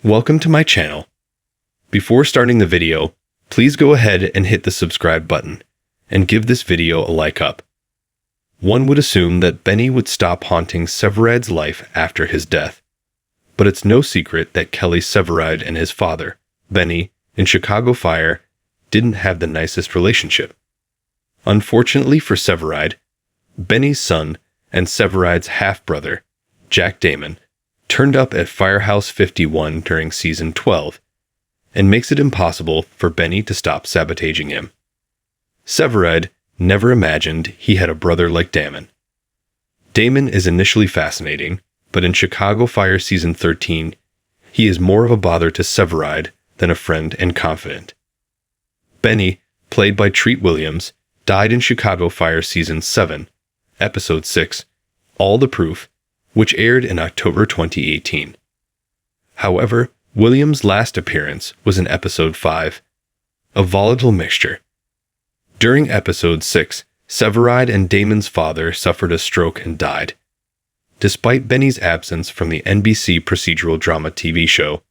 Welcome to my channel. Before starting the video, please go ahead and hit the subscribe button and give this video a like up. One would assume that Benny would stop haunting Severide's life after his death, but it's no secret that Kelly Severide and his father, Benny, in Chicago Fire, didn't have the nicest relationship. Unfortunately for Severide, Benny's son and Severide's half-brother, Jack Damon, turned up at Firehouse 51 during Season 12, and makes it impossible for Benny to stop sabotaging him. Severide never imagined he had a brother like Damon. Damon is initially fascinating, but in Chicago Fire Season 13, he is more of a bother to Severide than a friend and confidant. Benny, played by Treat Williams, died in Chicago Fire Season 7, Episode 6, All the Proof, which aired in October 2018. However, Williams' last appearance was in Episode 5, A Volatile Mixture. During Episode 6, Severide and Damon's father suffered a stroke and died. Despite Benny's absence from the NBC procedural drama TV show,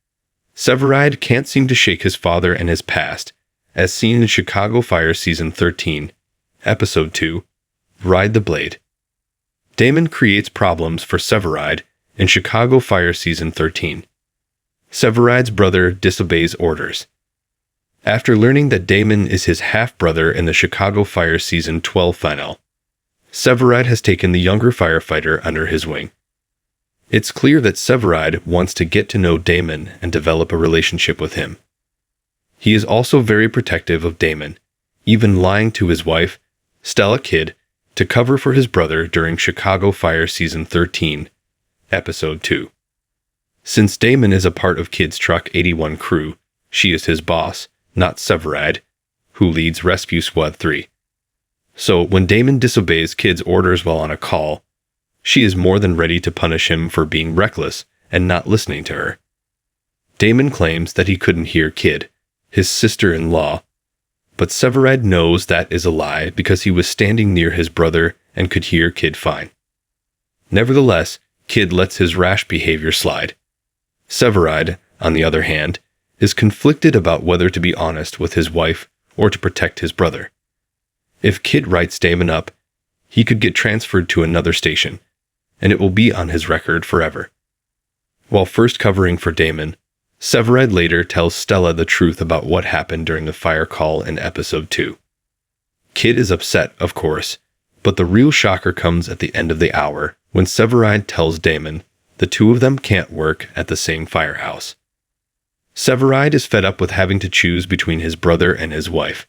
Severide can't seem to shake his father and his past, as seen in Chicago Fire Season 13, Episode 2, Ride the Blade. Damon creates problems for Severide in Chicago Fire Season 13. Severide's brother disobeys orders. After learning that Damon is his half-brother in the Chicago Fire Season 12 finale, Severide has taken the younger firefighter under his wing. It's clear that Severide wants to get to know Damon and develop a relationship with him. He is also very protective of Damon, even lying to his wife, Stella Kidd, to cover for his brother during Chicago Fire Season 13, Episode 2. Since Damon is a part of Kidd's Truck 81 crew, she is his boss, not Severide, who leads Rescue Squad 3. So when Damon disobeys Kidd's orders while on a call, she is more than ready to punish him for being reckless and not listening to her. Damon claims that he couldn't hear Kidd, his sister-in-law, but Severide knows that is a lie because he was standing near his brother and could hear Kidd fine. Nevertheless, Kidd lets his rash behavior slide. Severide, on the other hand, is conflicted about whether to be honest with his wife or to protect his brother. If Kidd writes Damon up, he could get transferred to another station, and it will be on his record forever. While first covering for Damon, Severide later tells Stella the truth about what happened during the fire call in Episode 2. Kidd is upset, of course, but the real shocker comes at the end of the hour when Severide tells Damon the two of them can't work at the same firehouse. Severide is fed up with having to choose between his brother and his wife.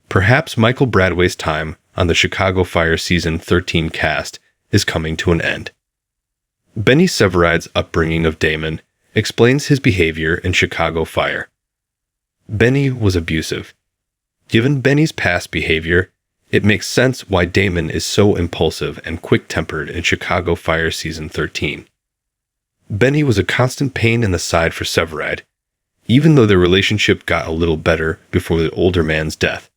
Perhaps Michael Bradway's time on the Chicago Fire Season 13 cast is coming to an end. Benny Severide's upbringing of Damon explains his behavior in Chicago Fire. Benny was abusive. Given Benny's past behavior, it makes sense why Damon is so impulsive and quick-tempered in Chicago Fire Season 13. Benny was a constant pain in the side for Severide, even though their relationship got a little better before the older man's death.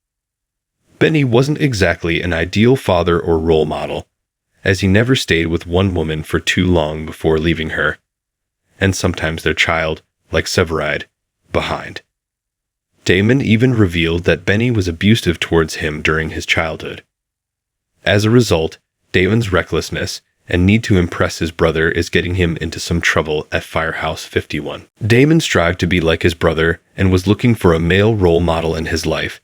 Benny wasn't exactly an ideal father or role model, as he never stayed with one woman for too long before leaving her, and sometimes their child, like Severide, behind. Damon even revealed that Benny was abusive towards him during his childhood. As a result, Damon's recklessness and need to impress his brother is getting him into some trouble at Firehouse 51. Damon strived to be like his brother and was looking for a male role model in his life,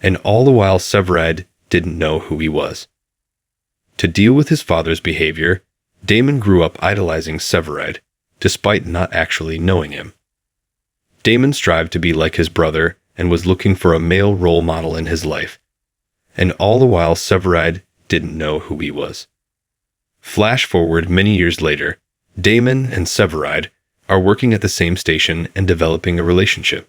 and all the while Severide didn't know who he was. To deal with his father's behavior, Damon grew up idolizing Severide, despite not actually knowing him. Damon strived to be like his brother and was looking for a male role model in his life, and all the while Severide didn't know who he was. Flash forward many years later, Damon and Severide are working at the same station and developing a relationship.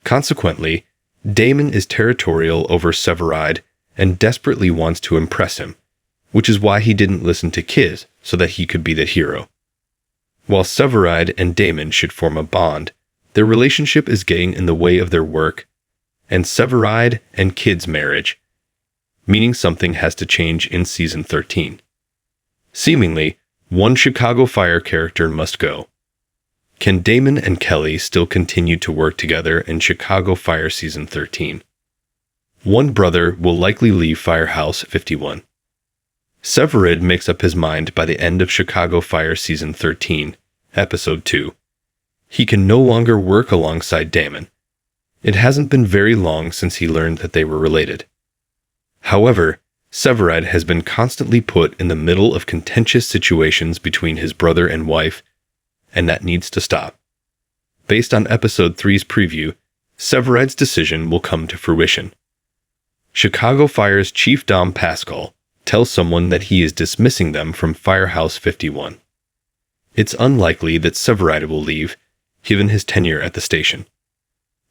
Consequently, Damon is territorial over Severide and desperately wants to impress him, which is why he didn't listen to Kidd so that he could be the hero. While Severide and Damon should form a bond, their relationship is getting in the way of their work, and Severide and Kidd's marriage, meaning something has to change in Season 13. Seemingly, one Chicago Fire character must go. Can Damon and Kelly still continue to work together in Chicago Fire Season 13? One brother will likely leave Firehouse 51. Severide makes up his mind by the end of Chicago Fire Season 13, Episode 2. He can no longer work alongside Damon. It hasn't been very long since he learned that they were related. However, Severide has been constantly put in the middle of contentious situations between his brother and wife, and that needs to stop. Based on Episode 3's preview, Severide's decision will come to fruition. Chicago Fire's Chief Dom Pascal tells someone that he is dismissing them from Firehouse 51. It's unlikely that Severide will leave, given his tenure at the station.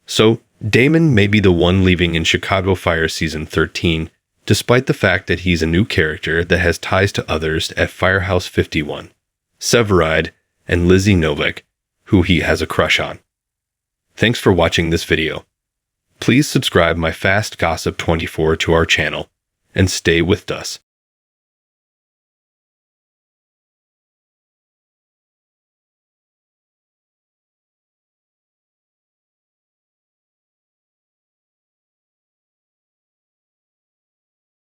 So, Damon may be the one leaving in Chicago Fire Season 13, despite the fact that he's a new character that has ties to others at Firehouse 51, Severide, and Lizzie Novak, who he has a crush on. Thanks for watching this video. Please subscribe my Fast Gossip 24 to our channel, and stay with us.